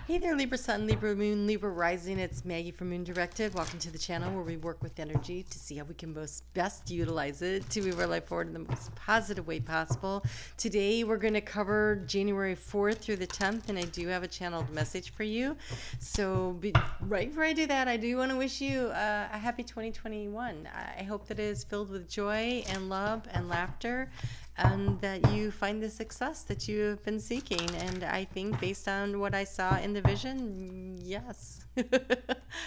Hey there, Libra Sun, Libra Moon, Libra Rising. It's Maggie from Moon Directive. Welcome to the channel where we work with energy to see how we can best utilize it to move our life forward in the most positive way possible. Today, we're going to cover January 4th through the 10th, and I do have a channeled message for you. So right before I do that, I do want to wish you a happy 2021. I hope that it is filled with joy and love and laughter, and that you find the success that you have been seeking. And I think based on what I saw in the vision, yes.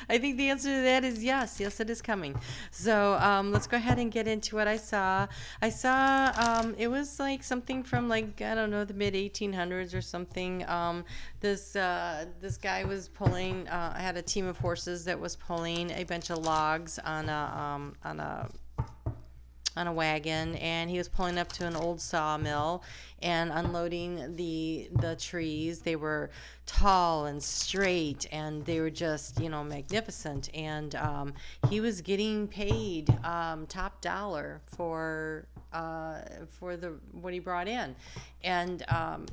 I think the answer to that is yes. Yes, it is coming. So let's go ahead and get into what I saw. I saw it was like something from like, I don't know, the mid 1800s or something. This guy was pulling, I had a team of horses that was pulling a bunch of logs on a wagon, and he was pulling up to an old sawmill and unloading the trees. They were tall and straight, and they were just, magnificent. And he was getting paid top dollar for what he brought in. And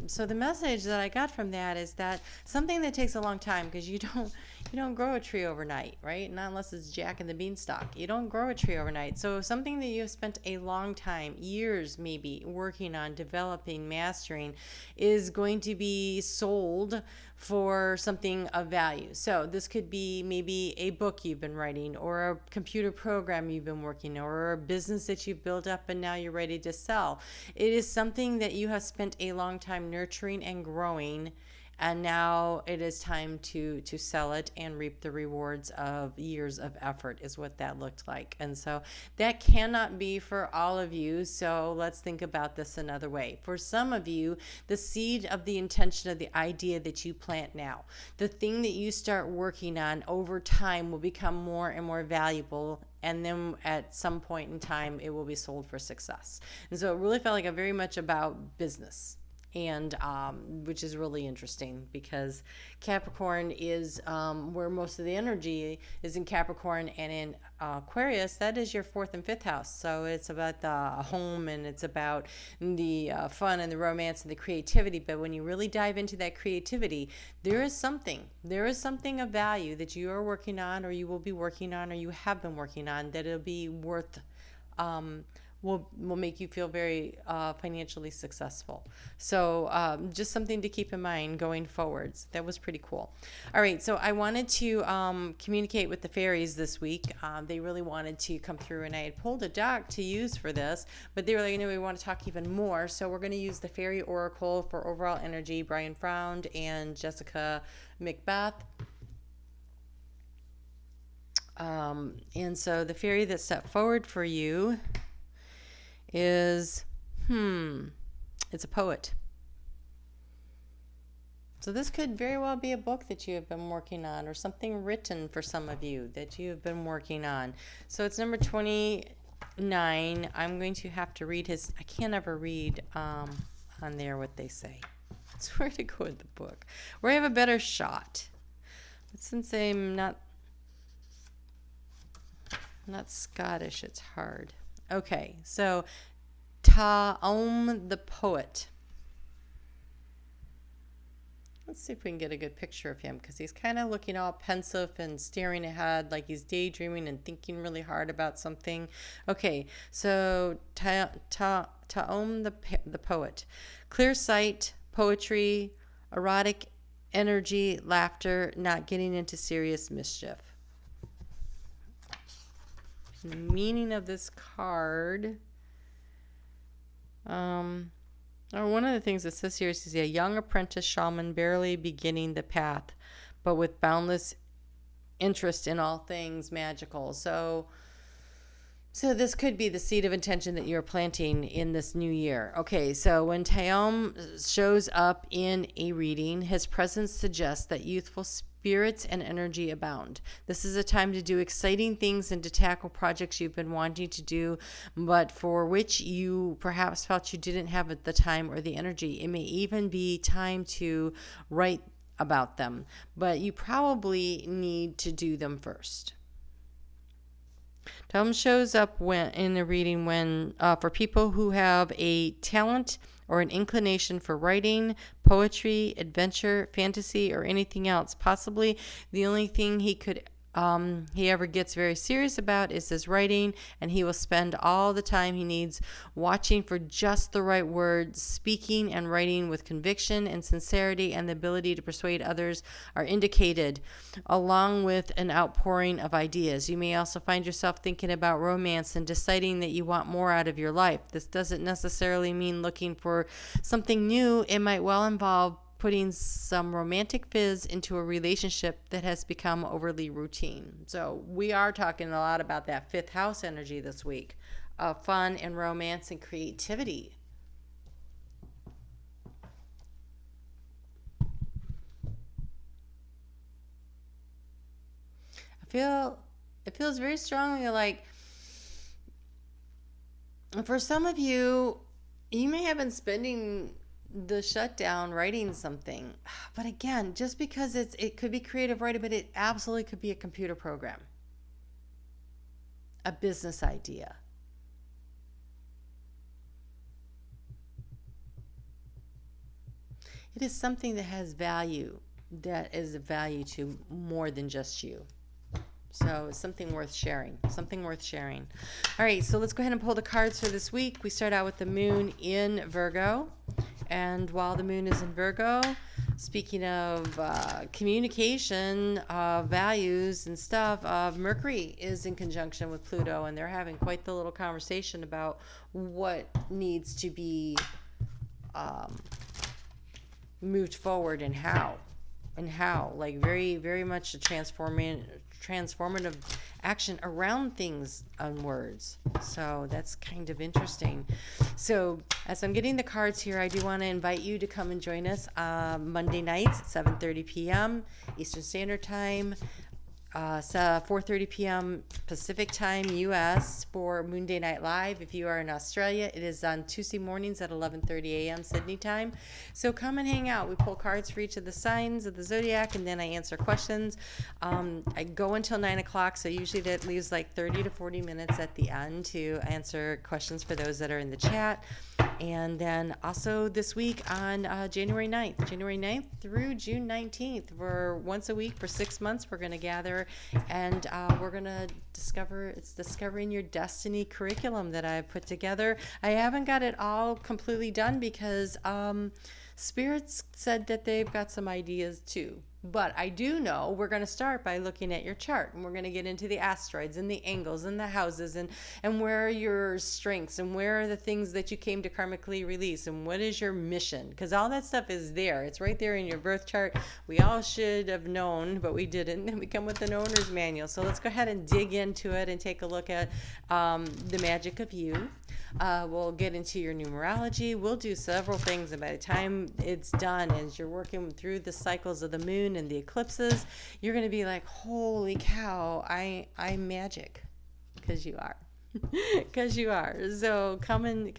so the message that I got from that is that something that takes a long time, because you don't grow a tree overnight, right? Not unless it's Jack and the Beanstalk. You don't grow a tree overnight. So something that you've spent a long time, years maybe, working on, developing, mastering, is going to be sold for something of value. So this could be maybe a book you've been writing, or a computer program you've been working on, or a business that you've built up and now you're ready to sell. It is something that you have spent a long time nurturing and growing, and now it is time to sell it and reap the rewards of years of effort, is what that looked like. And so that cannot be for all of you. So let's think about this another way. For some of you, the seed of the intention of the idea that you plant now, the thing that you start working on over time, will become more and more valuable. And then at some point in time, it will be sold for success. And so it really felt like a very much about business. And which is really interesting, because Capricorn is where most of the energy is, in Capricorn, and in Aquarius, that is your 4th and 5th house. So it's about the home, and it's about the fun and the romance and the creativity. But when you really dive into that creativity, there is something of value that you are working on, or you will be working on, or you have been working on, that it'll be worth will make you feel very financially successful. So just something to keep in mind going forwards. That was pretty cool. All right, so I wanted to communicate with the fairies this week. They really wanted to come through, and I had pulled a deck to use for this, but they were like, we want to talk even more. So we're going to use the Fairy Oracle for overall energy, Brian Fround and Jessica Macbeth. And so the fairy that stepped forward for you is, it's a poet. So this could very well be a book that you have been working on, or something written for some of you that you have been working on. So it's number 29. I'm going to have to read his, I can't ever read on there what they say. It's where to go with the book, where I have a better shot. But since I'm not Scottish, it's hard. Okay, so Taom the poet. Let's see if we can get a good picture of him, because he's kind of looking all pensive and staring ahead, like he's daydreaming and thinking really hard about something. Okay, so Taom the poet. Clear sight, poetry, erotic energy, laughter, not getting into serious mischief. The meaning of this card, one of the things that says here is a young apprentice shaman barely beginning the path, but with boundless interest in all things magical. So this could be the seed of intention that you're planting in this new year. Okay, so when Taom shows up in a reading, his presence suggests that youthful spirits and energy abound. This is a time to do exciting things and to tackle projects you've been wanting to do, but for which you perhaps felt you didn't have the time or the energy. It may even be time to write about them, but you probably need to do them first. Taom shows up in the reading when for people who have a talent or an inclination for writing, poetry, adventure, fantasy, or anything else. Possibly the only thing he ever gets very serious about is his writing, and he will spend all the time he needs watching for just the right words. Speaking and writing with conviction and sincerity and the ability to persuade others are indicated, along with an outpouring of ideas. You may also find yourself thinking about romance and deciding that you want more out of your life. This doesn't necessarily mean looking for something new. It might well involve putting some romantic fizz into a relationship that has become overly routine. So we are talking a lot about that fifth house energy this week, fun and romance and creativity. It feels very strongly like, for some of you, you may have been spending the shutdown writing something. But again, just because it could be creative writing, but it absolutely could be a computer program, a business idea. It is something that has value, that is of value to more than just you. So it's something worth sharing. Something worth sharing. All right, so let's go ahead and pull the cards for this week. We start out with the moon in Virgo. And while the moon is in Virgo, speaking of communication, values and stuff, Mercury is in conjunction with Pluto, and they're having quite the little conversation about what needs to be moved forward and how. Like very, very much a transformative action around things on words. So that's kind of interesting. So as I'm getting the cards here, I do want to invite you to come and join us Monday nights at 7:30 p.m. Eastern Standard Time. 4:30 p.m. Pacific Time, U.S. for Moonday Night Live. If you are in Australia, it is on Tuesday mornings at 11:30 a.m. Sydney time. So come and hang out. We pull cards for each of the signs of the zodiac, and then I answer questions. I go until 9 o'clock, so usually that leaves like 30 to 40 minutes at the end to answer questions for those that are in the chat. And then also this week on January 9th through June 19th, we're once a week for 6 months. We're going to gather and we're going to discovering your destiny curriculum that I've put together. I haven't got it all completely done because spirits said that they've got some ideas too. But I do know we're going to start by looking at your chart, and we're going to get into the asteroids and the angles and the houses and where are your strengths and where are the things that you came to karmically release and what is your mission, because all that stuff is there. It's right there in your birth chart. We all should have known, but we didn't. And we come with an owner's manual. So let's go ahead and dig into it and take a look at the magic of you. We'll get into your numerology. We'll do several things, and by the time it's done, as you're working through the cycles of the moon and the eclipses, you're going to be like, holy cow, I'm magic. Because you are. Because you are. So come and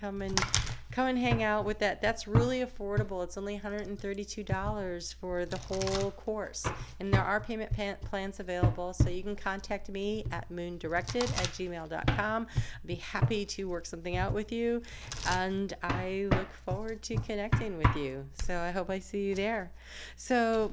hang out with that. That's really affordable. It's only $132 for the whole course. And there are payment plans available, so you can contact me at moondirected@gmail.com. I'll be happy to work something out with you, and I look forward to connecting with you. So I hope I see you there. So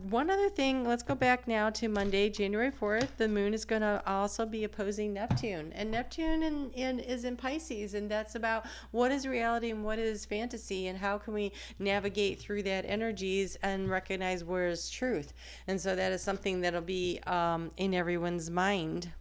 one other thing, let's go back now to Monday, January 4th. The moon is going to also be opposing Neptune. And Neptune is in Pisces, and that's about what is reality and what is fantasy, and how can we navigate through that energies and recognize where is truth. And so that is something that'll be in everyone's mind.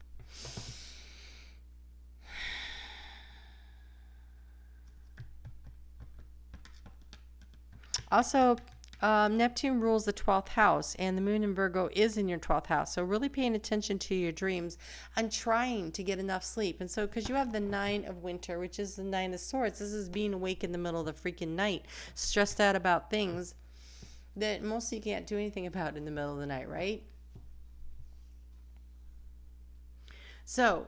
Also, Neptune rules the 12th house, and the moon in Virgo is in your 12th house. So really paying attention to your dreams and trying to get enough sleep. And so because you have the 9 of winter, which is the 9 of swords, this is being awake in the middle of the freaking night, stressed out about things that mostly you can't do anything about in the middle of the night, right? So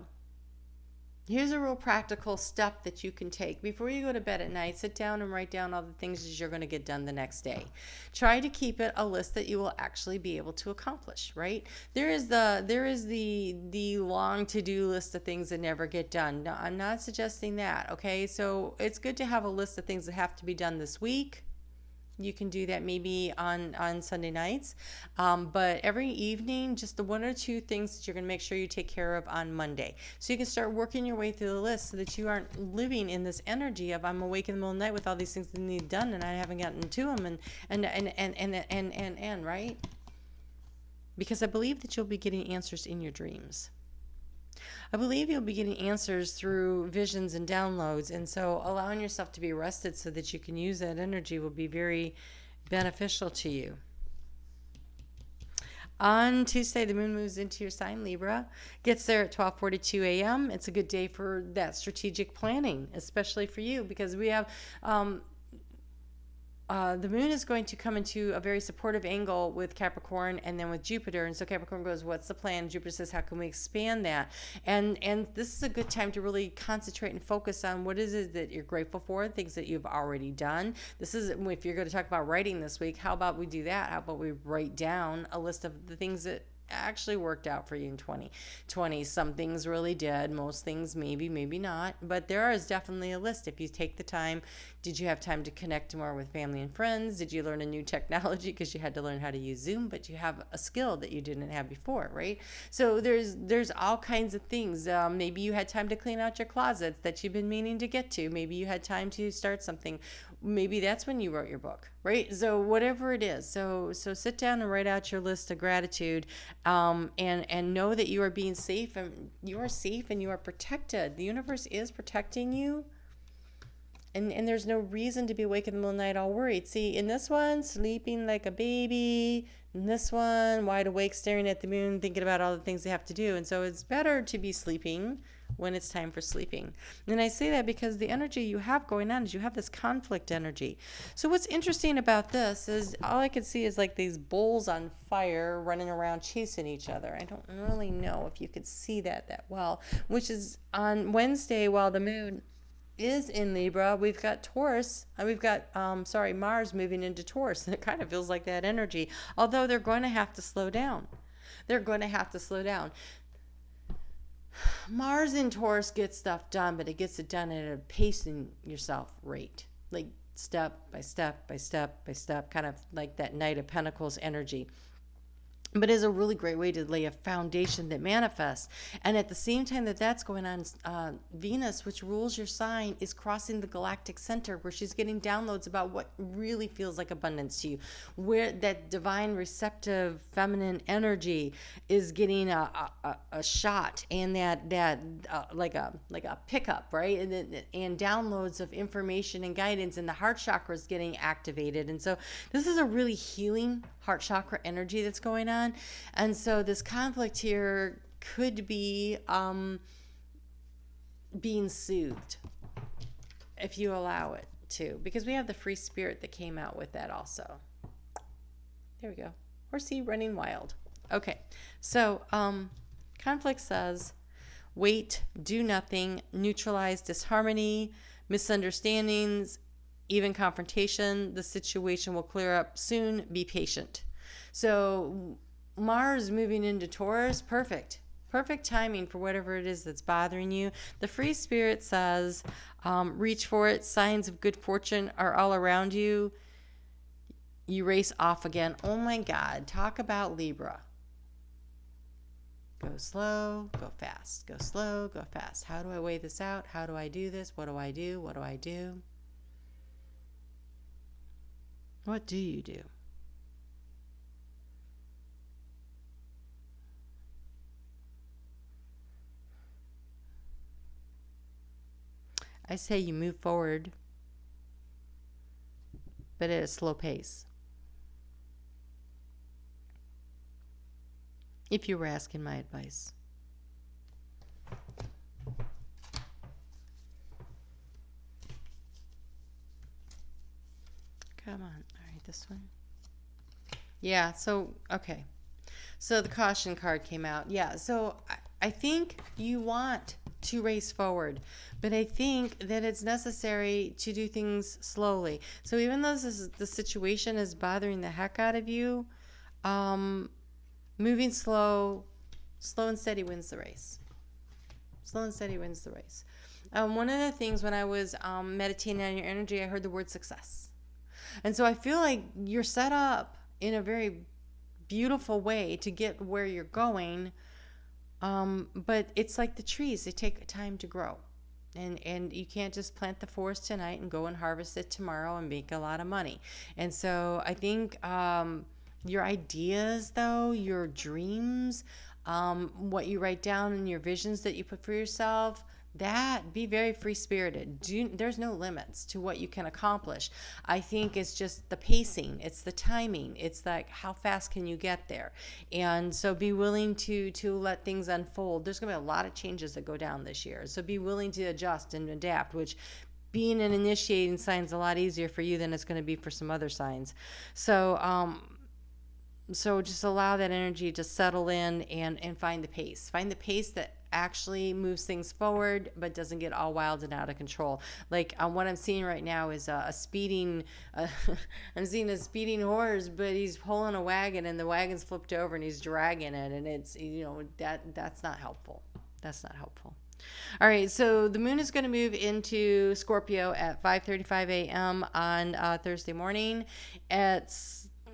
Here's a real practical step that you can take. Before you go to bed at night, sit down and write down all the things that you're going to get done the next day. Try to keep it a list that you will actually be able to accomplish, right? There is the long to-do list of things that never get done. No, I'm not suggesting that, okay? So it's good to have a list of things that have to be done this week. You can do that maybe on Sunday nights. But every evening, just the one or two things that you're going to make sure you take care of on Monday. So you can start working your way through the list so that you aren't living in this energy of I'm awake in the middle of the night with all these things that need done and I haven't gotten to them and right? Because I believe that you'll be getting answers in your dreams. I believe you'll be getting answers through visions and downloads. And so allowing yourself to be rested so that you can use that energy will be very beneficial to you. On Tuesday, the moon moves into your sign, Libra. Gets there at 12:42 a.m. It's a good day for that strategic planning, especially for you, because we have the moon is going to come into a very supportive angle with Capricorn and then with Jupiter. And so Capricorn goes, what's the plan? Jupiter says, how can we expand that? And this is a good time to really concentrate and focus on what is it that you're grateful for, things that you've already done. This is, if you're going to talk about writing this week, how about we do that? How about we write down a list of the things that actually worked out for you in 2020. Some things really did, most things maybe not, but there is definitely a list if you take the time. Did you have time to connect more with family and friends? Did you learn a new technology because you had to learn how to use Zoom, but you have a skill that you didn't have before, right? So there's all kinds of things. Maybe you had time to clean out your closets that you've been meaning to get to. Maybe you had time to start something. Maybe that's when you wrote your book, right? So whatever it is, so sit down and write out your list of gratitude, and know that you are being safe, and you are safe and you are protected. The universe is protecting you, and there's no reason to be awake in the middle of the night all worried. See, in this one, sleeping like a baby. In this one, wide awake, staring at the moon, thinking about all the things they have to do. And so it's better to be sleeping when it's time for sleeping. And I say that because the energy you have going on is you have this conflict energy. So what's interesting about this is all I can see is like these bulls on fire running around chasing each other. I don't really know if you could see that well, which is on Wednesday while the moon is in Libra, we've got Taurus, and we've got Mars moving into Taurus, and it kind of feels like that energy, although they're going to have to slow down. Mars in Taurus gets stuff done, but it gets it done at a pacing yourself rate, like step by step by step by step, kind of like that Knight of Pentacles energy. But is a really great way to lay a foundation that manifests. And at the same time that that's going on, Venus, which rules your sign, is crossing the galactic center, where she's getting downloads about what really feels like abundance to you, where that divine receptive feminine energy is getting a shot, and that like a pickup, right? And downloads of information and guidance, and the heart chakra is getting activated. And so this is a really healing heart chakra energy that's going on. And so this conflict here could be being soothed if you allow it to, because we have the free spirit that came out with that also. There we go. Horsey running wild. Okay, so conflict says wait, do nothing, neutralize disharmony, misunderstandings, even confrontation. The situation will clear up soon. Be patient. So Mars moving into Taurus, perfect timing for whatever it is that's bothering you. The free spirit says reach for it. Signs of good fortune are all around you. You race off again. Oh my God, talk about Libra. Go slow, go fast. Go slow, go fast. How do I weigh this out? How do I do this? What do I do? What do I do? What do you do? I say you move forward, but at a slow pace. If you were asking my advice. Come on. All right, this one. Yeah, so, okay. So the caution card came out. Yeah, so I think you want to race forward. But I think that it's necessary to do things slowly. So even though the situation is bothering the heck out of you, moving slow and steady wins the race. Slow and steady wins the race. One of the things when I was meditating on your energy, I heard the word success. And so I feel like you're set up in a very beautiful way to get where you're going. But it's like the trees, they take time to grow. And you can't just plant the forest tonight and go and harvest it tomorrow and make a lot of money. And so I think your ideas, though, your dreams, what you write down and your visions that you put for yourself, that be very free spirited. There's no limits to what you can accomplish. I think it's just the pacing, it's the timing, it's like how fast can you get there. And so be willing to let things unfold. There's gonna be a lot of changes that go down this year, so be willing to adjust and adapt, which being an initiating sign is a lot easier for you than it's going to be for some other signs. So just allow that energy to settle in and find the pace. Find the pace that actually moves things forward but doesn't get all wild and out of control. Like what I'm seeing right now is a speeding I'm seeing a speeding horse, but he's pulling a wagon and the wagon's flipped over and he's dragging it, and it's, that's not helpful. That's not helpful. All right, so the moon is going to move into Scorpio at 5:35 a.m. on Thursday morning.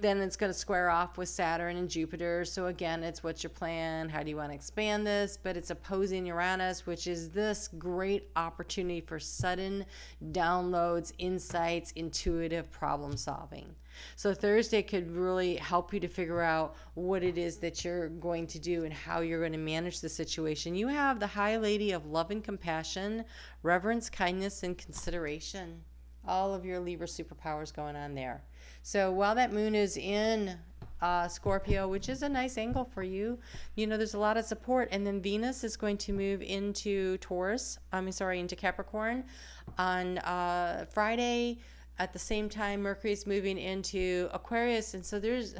Then it's going to square off with Saturn and Jupiter. So again, it's what's your plan? How do you want to expand this? But it's opposing Uranus, which is this great opportunity for sudden downloads, insights, intuitive problem solving. So Thursday could really help you to figure out what it is that you're going to do and how you're going to manage the situation. You have the High Lady of love and compassion, reverence, kindness, and consideration. All of your Libra superpowers going on there. So while that moon is in Scorpio, which is a nice angle for you, there's a lot of support. And then Venus is going to move into into Capricorn on Friday. At the same time, Mercury is moving into Aquarius. And so there's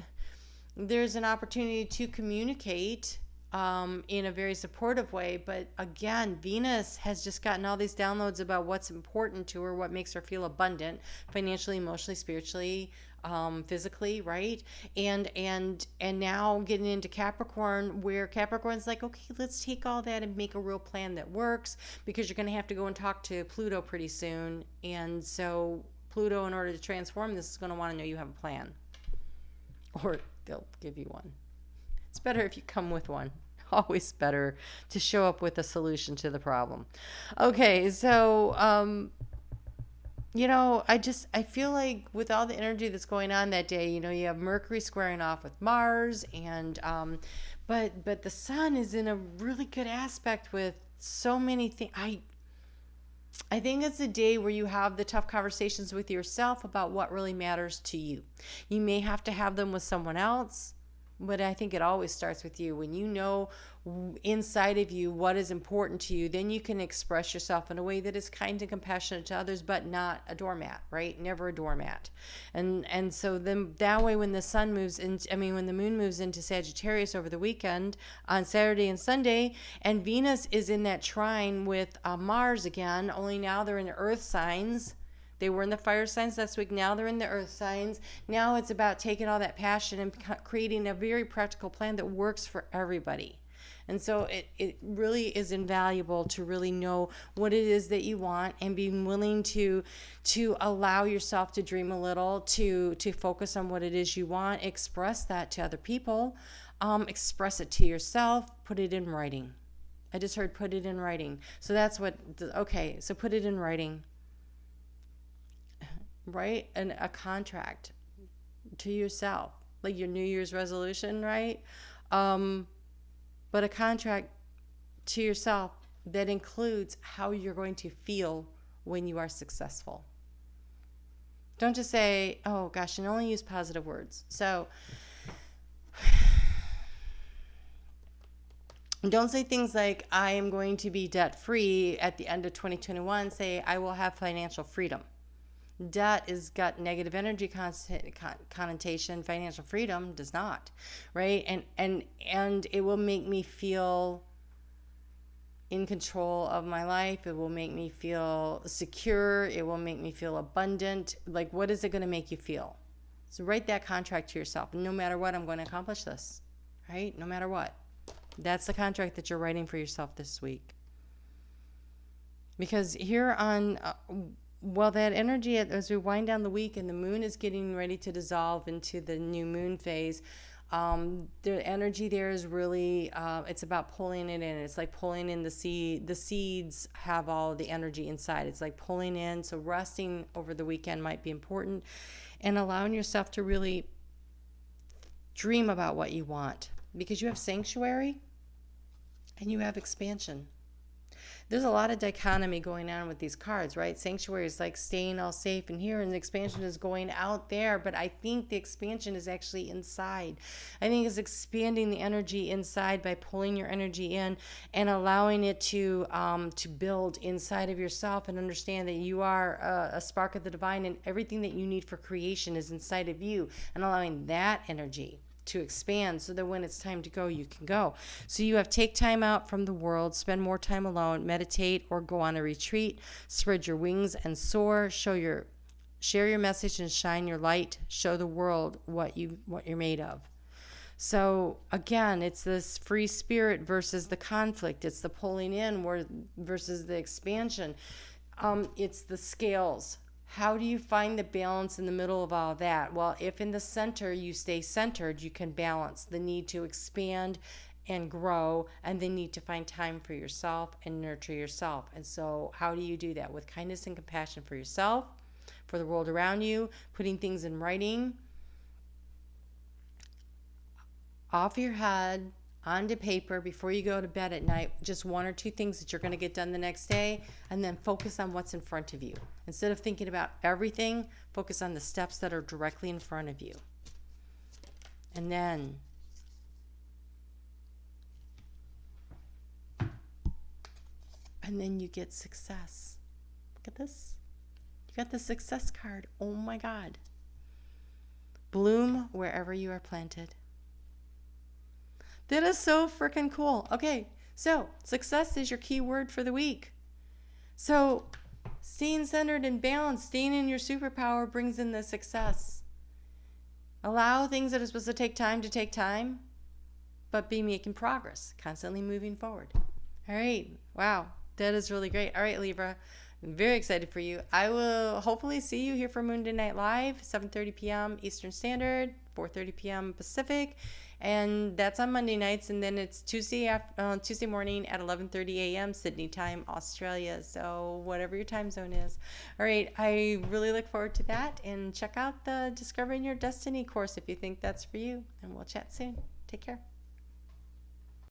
an opportunity to communicate in a very supportive way. But again, Venus has just gotten all these downloads about what's important to her, what makes her feel abundant financially, emotionally, spiritually, physically, right? And now getting into Capricorn, where Capricorn's like, okay, let's take all that and make a real plan that works, because you're going to have to go and talk to Pluto pretty soon. And so Pluto, in order to transform this, is going to want to know you have a plan, or they'll give you one. It's better if you come with one. Always better to show up with a solution to the problem. Okay, so I feel like with all the energy that's going on that day, you have Mercury squaring off with Mars, and but the Sun is in a really good aspect with so many things. I think it's a day where you have the tough conversations with yourself about what really matters to you. You may have to have them with someone else, but I think it always starts with you. When you know inside of you what is important to you, then you can express yourself in a way that is kind and compassionate to others, but not a doormat, right? Never a doormat. And so then that way, when the moon moves into Sagittarius over the weekend on Saturday and Sunday, and Venus is in that trine with Mars again, only now they're in the earth signs. They were in the fire signs last week. Now they're in the earth signs. Now it's about taking all that passion and creating a very practical plan that works for everybody. And so it really is invaluable to really know what it is that you want, and being willing to allow yourself to dream a little, to focus on what it is you want, express that to other people, express it to yourself, put it in writing. I just heard put it in writing. So that's so put it in writing. Right? And a contract to yourself, like your New Year's resolution, right? But a contract to yourself that includes how you're going to feel when you are successful. Don't just say, oh gosh, and only use positive words. So don't say things like, I am going to be debt free at the end of 2021. Say, I will have financial freedom. Debt has got negative energy connotation. Financial freedom does not, right? And it will make me feel in control of my life. It will make me feel secure. It will make me feel abundant. Like, what is it going to make you feel? So write that contract to yourself. No matter what, I'm going to accomplish this, right? No matter what. That's the contract that you're writing for yourself this week. Because here on, well, that energy, as we wind down the week and the moon is getting ready to dissolve into the new moon phase, the energy there is really, it's about pulling it in. It's like pulling in the seed. The seeds have all the energy inside. It's like pulling in. So resting over the weekend might be important, and allowing yourself to really dream about what you want, because you have sanctuary and you have expansion. There's a lot of dichotomy going on with these cards, right? Sanctuary is like staying all safe in here, and the expansion is going out there. But I think the expansion is actually inside. I think it's expanding the energy inside by pulling your energy in and allowing it to build inside of yourself, and understand that you are a spark of the divine, and everything that you need for creation is inside of you, and allowing that energy to expand so that when it's time to go, you can go. So you have take time out from the world, spend more time alone, meditate, or go on a retreat, spread your wings and soar, share your message and shine your light, show the world what you're made of. So again, it's this free spirit versus the conflict. It's the pulling in versus the expansion. It's the scales. How do you find the balance in the middle of all that? Well, if in the center you stay centered, you can balance the need to expand and grow, and the need to find time for yourself and nurture yourself. And so how do you do that? With kindness and compassion for yourself, for the world around you, putting things in writing, off your head, onto paper before you go to bed at night, just one or two things that you're going to get done the next day, and then focus on what's in front of you. Instead of thinking about everything, focus on the steps that are directly in front of you. And then you get success. Look at this. You got the success card. Oh my God. Bloom wherever you are planted. That is so freaking cool. Okay, so success is your key word for the week. So staying centered and balanced, staying in your superpower brings in the success. Allow things that are supposed to take time, but be making progress, constantly moving forward. All right, wow, that is really great. All right, Libra, I'm very excited for you. I will hopefully see you here for Moon Night Live, 7:30 p.m. Eastern Standard, 4:30 p.m. Pacific. And that's on Monday nights, and then it's Tuesday morning at 11:30 a.m. Sydney time, Australia. So whatever your time zone is. All right, I really look forward to that, and check out the Discovering Your Destiny course if you think that's for you. And we'll chat soon. Take care.